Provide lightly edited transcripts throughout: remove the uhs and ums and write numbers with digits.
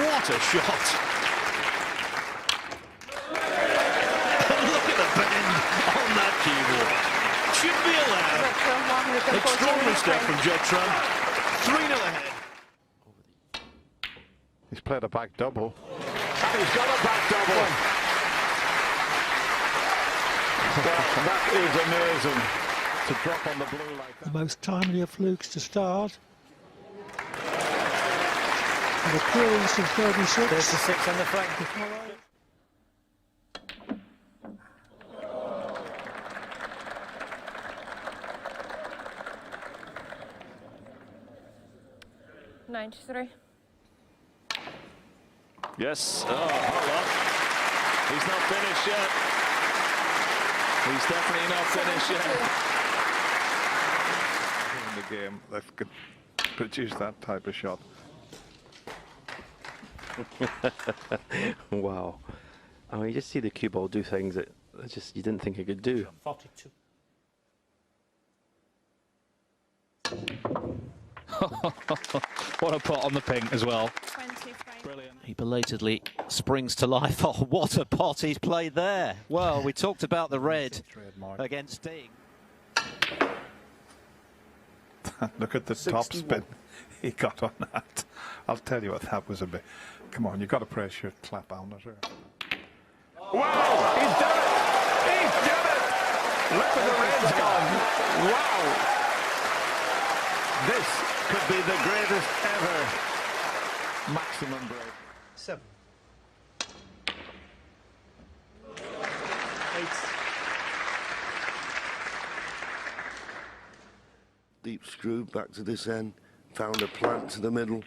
What a shot! Look at the bend on that cue ball. Should be allowed. Extraordinary stuff from Judd Trump. 3-0 ahead. He's played a back double. And he's got a back double. Well, that is amazing. To drop on the blue like that. The most timely of flukes to start. An appearance of 36. 36 on the flank. $93. Yes. Oh, hold on. He's not finished yet. He's definitely not finished yet. In the game that could produce that type of shot. Wow. I mean, you just see the cue ball do things that just you didn't think it could do. 42. What a pot on the pink as well. 23. Brilliant. He belatedly springs to life. Oh, what a pot he's played there. Well, we talked about the red against Sting. Look at the 61. top spin he got on that. I'll tell you what, that was a bit. Come on, you've got to press your clap on it. Wow! He's done it! He's done it! Look at the red's gone! Wow! This could be the greatest ever maximum break. 7. 8. Deep screw back to this end, found a plant to the middle,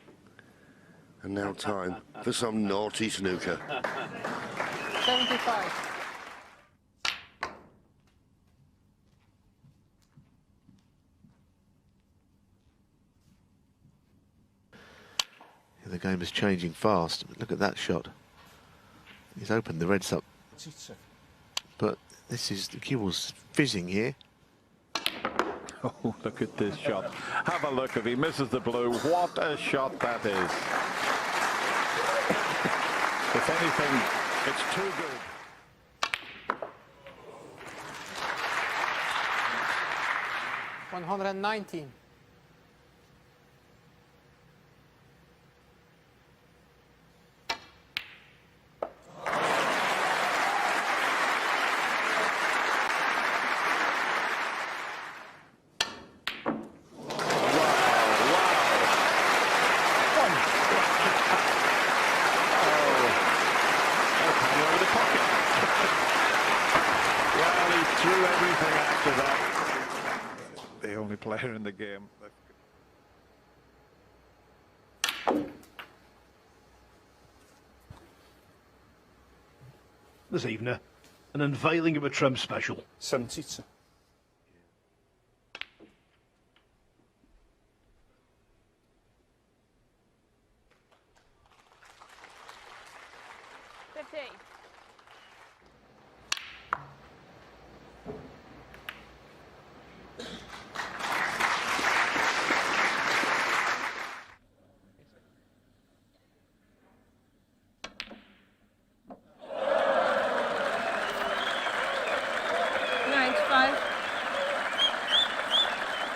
and now time for some naughty snooker. 75. The game is changing fast. Look at that shot. He's opened the reds up. But this is the cue ball's fizzing here. Oh, look at this shot. Have a look. If he misses the blue, what a shot that is. If anything, it's too good. $119. Threw everything after that. The only player in the game. This evening, an unveiling of a Trump special. 72. $58.